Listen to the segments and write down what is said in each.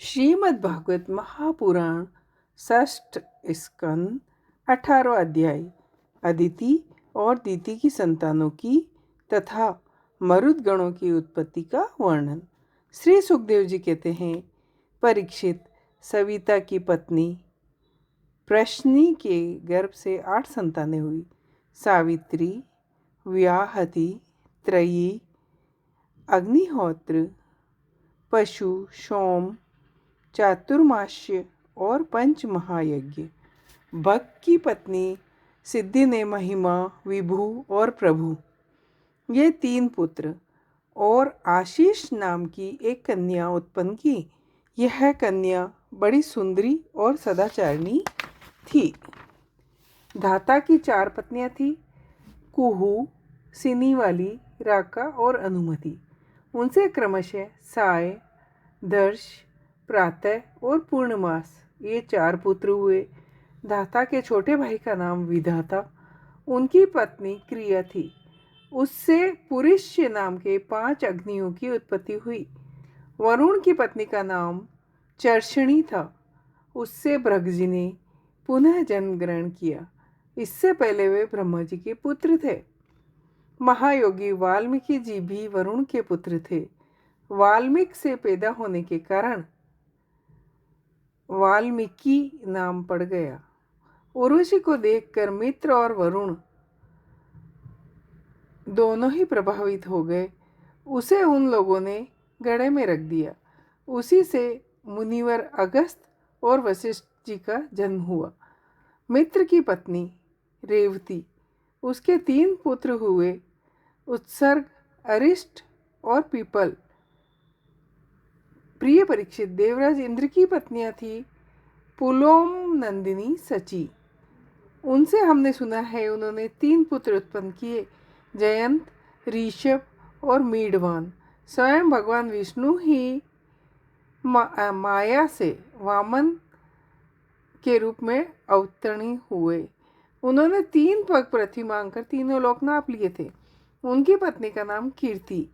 श्रीमद् भागवत महापुराण षष्ठ स्कंद 18वां अध्याय अदिति और दीति की संतानों की तथा मरुद गणों की उत्पत्ति का वर्णन। श्री सुखदेव जी कहते हैं, परीक्षित, सविता की पत्नी प्रश्नी के गर्भ से 8 संतानें हुई। सावित्री, व्याहति, त्रयी, अग्निहोत्र, पशु, सोम, चातुर्मास्य और पंच महायज्ञ। भक्त की पत्नी सिद्धि ने महिमा, विभु और प्रभु, ये 3 पुत्र और आशीष नाम की एक कन्या उत्पन्न की। यह कन्या बड़ी सुंदरी और सदाचारिणी थी। धाता की 4 पत्नियां थी, कुहू, सिनीवाली, राका और अनुमति। उनसे क्रमशः साय, दर्श, प्रातः और पूर्णमास, ये 4 पुत्र हुए। धाता के छोटे भाई का नाम विधाता, उनकी पत्नी क्रिया थी। उससे पुरुष्य नाम के 5 अग्नियों की उत्पत्ति हुई। वरुण की पत्नी का नाम चर्षणी था। उससे भृगु ने पुनः जन्म ग्रहण किया। इससे पहले वे ब्रह्मा जी के पुत्र थे। महायोगी वाल्मीकि जी भी वरुण के पुत्र थे। वाल्मीकि से पैदा होने के कारण वाल्मीकि नाम पड़ गया। उर्वशी को देखकर मित्र और वरुण दोनों ही प्रभावित हो गए। उसे उन लोगों ने घड़े में रख दिया। उसी से मुनिवर अगस्त और वशिष्ठ जी का जन्म हुआ। मित्र की पत्नी रेवती, उसके 3 पुत्र हुए, उत्सर्ग, अरिष्ट और पीपल। प्रिय परीक्षित, देवराज इंद्र की पत्नियां थी पुलोम, नंदिनी, सची। उनसे हमने सुना है उन्होंने 3 पुत्र उत्पन्न किए, जयंत, ऋषभ और मीडवान। स्वयं भगवान विष्णु ही माया से वामन के रूप में अवतरण हुए। उन्होंने 3 पग पृथ्वी मांगकर तीनों लोक नाप लिए थे। उनकी पत्नी का नाम कीर्ति,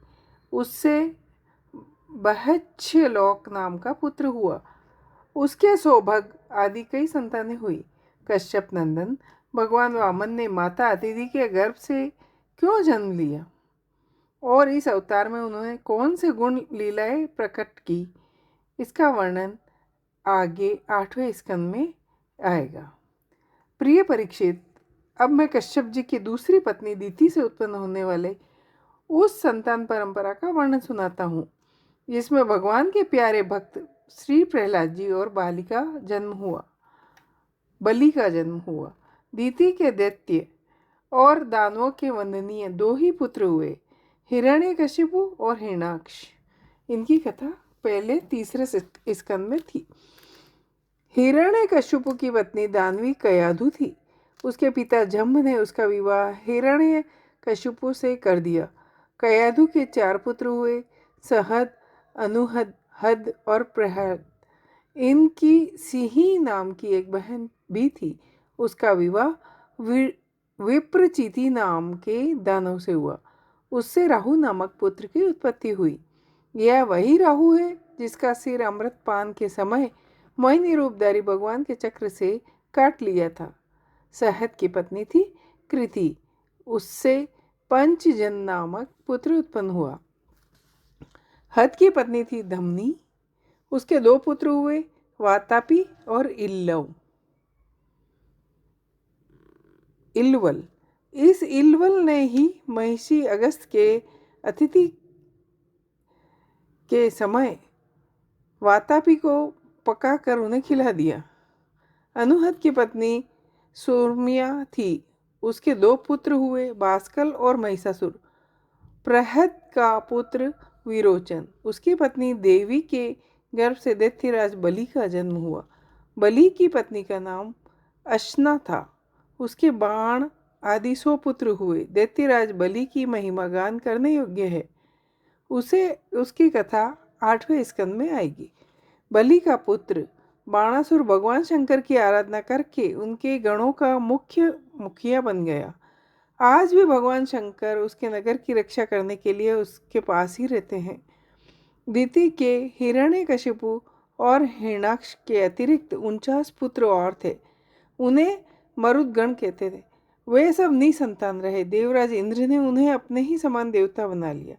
उससे बहच्छ लोक नाम का पुत्र हुआ। उसके सौभग आदि कई संतानें हुई। कश्यप नंदन भगवान वामन ने माता अदिति के गर्भ से क्यों जन्म लिया और इस अवतार में उन्होंने कौन से गुण लीलाएं प्रकट की, इसका वर्णन आगे 8वें स्कंद में आएगा। प्रिय परीक्षित, अब मैं कश्यप जी की दूसरी पत्नी दीति से उत्पन्न होने वाले उस संतान परंपरा का वर्णन सुनाता हूँ, जिसमें भगवान के प्यारे भक्त श्री प्रहलाद जी और बलि का जन्म हुआ। दीति के दैत्य और दानवों के वंदनीय 2 ही पुत्र हुए, हिरण्यकशिपु और हिरण्याक्ष। इनकी कथा पहले 3रे स्कंद में थी। हिरण्यकशिपु की पत्नी दानवी कयाधु थी। उसके पिता जम्ब ने उसका विवाह हिरण्यकशिपु से कर दिया। कयाधु के 4 पुत्र हुए, सहद, अनुहद, हद और प्रहद। इनकी सिही नाम की एक बहन भी थी। उसका विवाह विप्रचिति नाम के दानव से हुआ। उससे राहु नामक पुत्र की उत्पत्ति हुई। यह वही राहु है जिसका सिर अमृत पान के समय मोहिनी रूपधारी भगवान के चक्र से काट लिया था। सहद की पत्नी थी कृति, उससे पंचजन नामक पुत्र उत्पन्न हुआ। हद की पत्नी थी धमनी, उसके 2 पुत्र हुए, वातापी और इल्वल। इस इल्वल ने ही महिषी अगस्त के अतिथि के समय वातापी को पकाकर उन्हें खिला दिया। अनुहद की पत्नी सूर्म्या थी, उसके 2 पुत्र हुए, बास्कल और महिषासुर। प्रहद का पुत्र विरोचन, उसकी पत्नी देवी के गर्भ से दैत्यराज बलि का जन्म हुआ। बलि की पत्नी का नाम अश्ना था। उसके बाण आदि 100 पुत्र हुए। दैत्यराज बलि की महिमा गान करने योग्य है। उसकी कथा 8वें स्कंद में आएगी। बलि का पुत्र बाणासुर भगवान शंकर की आराधना करके उनके गणों का मुखिया बन गया। आज भी भगवान शंकर उसके नगर की रक्षा करने के लिए उसके पास ही रहते हैं। दीति के हिरण्यकशिपु और हिरणाक्ष के अतिरिक्त 49 पुत्र और थे। उन्हें मरुदगण कहते थे। वे सब निसंतान रहे। देवराज इंद्र ने उन्हें अपने ही समान देवता बना लिया।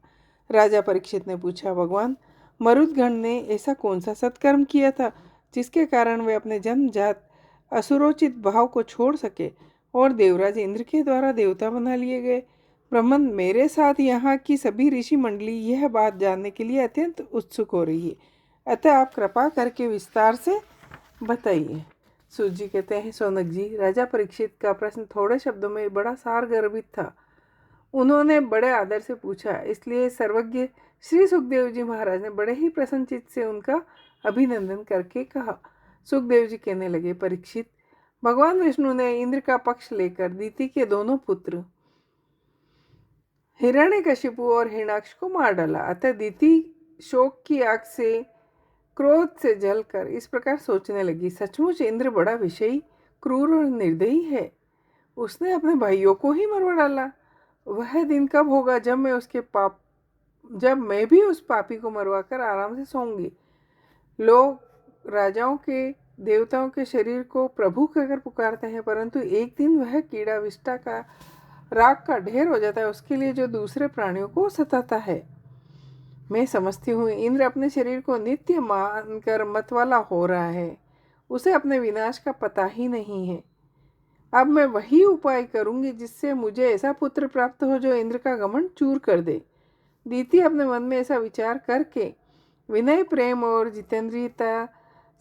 राजा परीक्षित ने पूछा, भगवान, मरुदगण ने ऐसा कौन सा सत्कर्म किया था जिसके कारण वे अपने जन्मजात असुरोचित भाव को छोड़ सके और देवराज इंद्र के द्वारा देवता बना लिए गए? ब्रह्मन, मेरे साथ यहाँ की सभी ऋषि मंडली यह बात जानने के लिए अत्यंत उत्सुक हो रही है, अतः आप कृपा करके विस्तार से बताइए। सूत जी कहते हैं, सौनक जी, राजा परीक्षित का प्रश्न थोड़े शब्दों में बड़ा सारगर्भित था। उन्होंने बड़े आदर से पूछा, इसलिए सर्वज्ञ श्री सुखदेव जी महाराज ने बड़े ही प्रसन्नचित्त से उनका अभिनंदन करके कहा। सुखदेव जी कहने लगे, परीक्षित, भगवान विष्णु ने इंद्र का पक्ष लेकर दीति के दोनों पुत्र हिरण्यकशिपु और हिरणाक्ष को मार डाला। अतः दीति शोक की आग से, क्रोध से जलकर इस प्रकार सोचने लगी, सचमुच इंद्र बड़ा विषयी, क्रूर और निर्दयी है। उसने अपने भाइयों को ही मरवा डाला। वह दिन कब होगा जब मैं भी उस पापी को मरवाकर आराम से सोऊंगी। लोग राजाओं के, देवताओं के शरीर को प्रभु कहकर पुकारते हैं, परंतु एक दिन वह कीड़ा विष्टा का राख का ढेर हो जाता है, उसके लिए जो दूसरे प्राणियों को सताता है। मैं समझती हूँ इंद्र अपने शरीर को नित्य मानकर मतवाला हो रहा है। उसे अपने विनाश का पता ही नहीं है। अब मैं वही उपाय करूंगी जिससे मुझे ऐसा पुत्र प्राप्त हो जो इंद्र का घमंड चूर कर दे। दीति अपने मन में ऐसा विचार करके विनय, प्रेम और जितेंद्रियता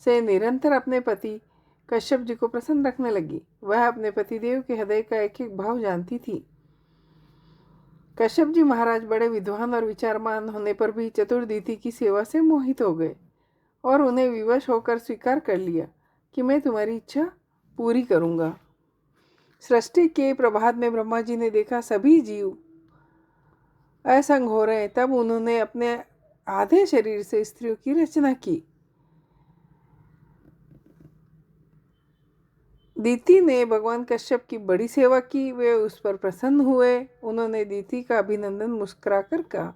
से निरंतर अपने पति कश्यप जी को प्रसन्न रखने लगी। वह अपने पतिदेव के हृदय का एक एक भाव जानती थी। कश्यप जी महाराज बड़े विद्वान और विचारमान होने पर भी चतुर दीति की सेवा से मोहित हो गए और उन्हें विवश होकर स्वीकार कर लिया कि मैं तुम्हारी इच्छा पूरी करूंगा। सृष्टि के प्रभात में ब्रह्मा जी ने देखा सभी जीव असंग हो रहे हैं, तब उन्होंने अपने आधे शरीर से स्त्रियों की रचना की। दीति ने भगवान कश्यप की बड़ी सेवा की। वे उस पर प्रसन्न हुए। उन्होंने दीति का अभिनंदन मुस्कुराकर कहा।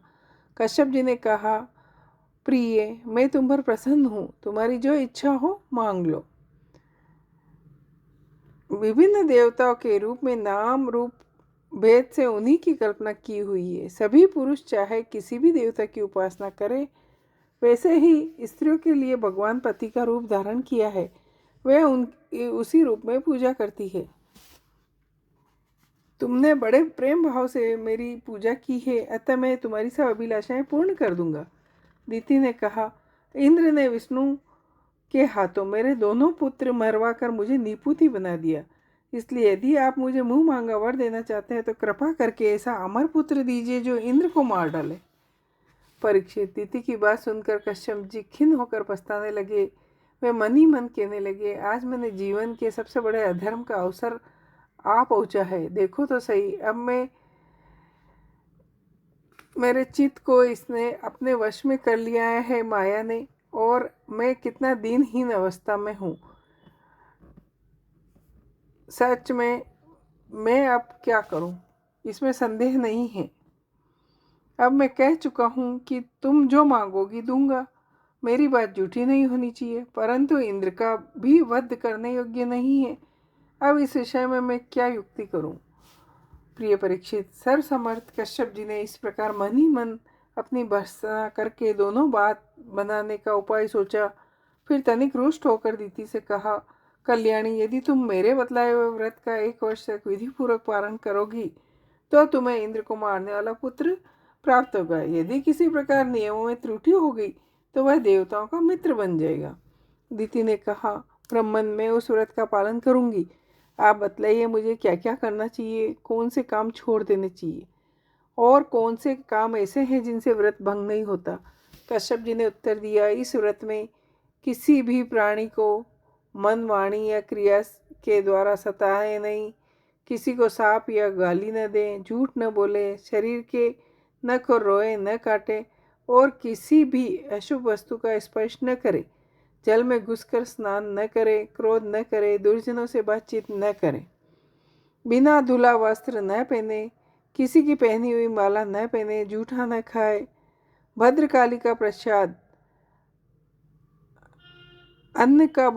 कश्यप जी ने कहा, प्रिय, मैं तुम पर प्रसन्न हूँ, तुम्हारी जो इच्छा हो मांग लो। विभिन्न देवताओं के रूप में नाम रूप भेद से उन्हीं की कल्पना की हुई है। सभी पुरुष चाहे किसी भी देवता की उपासना करें, वैसे ही स्त्रियों के लिए भगवान पति का रूप धारण किया है, वह उसी रूप में पूजा करती है। तुमने बड़े प्रेम भाव से मेरी पूजा की है, अतः मैं तुम्हारी सब अभिलाषाएं पूर्ण कर दूंगा। दीति ने कहा, इंद्र ने विष्णु के हाथों मेरे दोनों पुत्र मरवा कर मुझे निपुति बना दिया, इसलिए यदि आप मुझे मुंह मांगा वर देना चाहते हैं तो कृपा करके ऐसा अमर पुत्र दीजिए जो इंद्र को मार डाले। परीक्षित, दीति की बात सुनकर कश्यप जी खिन्न होकर पछताने लगे। वे मन ही मन कहने लगे, आज मैंने जीवन के सबसे बड़े अधर्म का अवसर आ पहुंचा है। देखो तो सही, अब मेरे चित्त को इसने अपने वश में कर लिया है माया ने, और मैं कितना दीनहीन अवस्था में हूँ। सच में मैं अब क्या करूँ, इसमें संदेह नहीं है। अब मैं कह चुका हूँ कि तुम जो मांगोगी दूंगा। मेरी बात झूठी नहीं होनी चाहिए, परंतु इंद्र का भी वध करने योग्य नहीं है। अब इस विषय में मैं क्या युक्ति करूं? प्रिय परीक्षित, सर्वसमर्थ कश्यप जी ने इस प्रकार मन ही मन अपनी भर्त्सना करके दोनों बात बनाने का उपाय सोचा। फिर तनिक रुष्ट होकर दीति से कहा, कल्याणी, यदि तुम मेरे बतलाए हुए व्रत का 1 वर्ष तक विधि पूर्वक पालन करोगी तो तुम्हें इंद्र को मारने वाला पुत्र प्राप्त होगा। यदि किसी प्रकार नियमों में त्रुटि हो गई तो वह देवताओं का मित्र बन जाएगा। दीति ने कहा, ब्रह्मन, मैं उस व्रत का पालन करूंगी। आप बतलाइए मुझे क्या क्या करना चाहिए, कौन से काम छोड़ देने चाहिए और कौन से काम ऐसे हैं जिनसे व्रत भंग नहीं होता। कश्यप जी ने उत्तर दिया, इस व्रत में किसी भी प्राणी को मन, वाणी या क्रिया के द्वारा सताए नहीं, किसी को सांप या गाली न दें, झूठ न बोले, शरीर के नख और रोए न काटे और किसी भी अशुभ वस्तु का स्पर्श न करे, जल में घुसकर स्नान न करे, क्रोध न करे, दुर्जनों से बातचीत न करे, बिना धुला वस्त्र न पहने, किसी की पहनी हुई माला न पहने, झूठा न खाए, भद्रकाली का प्रसाद अन्न का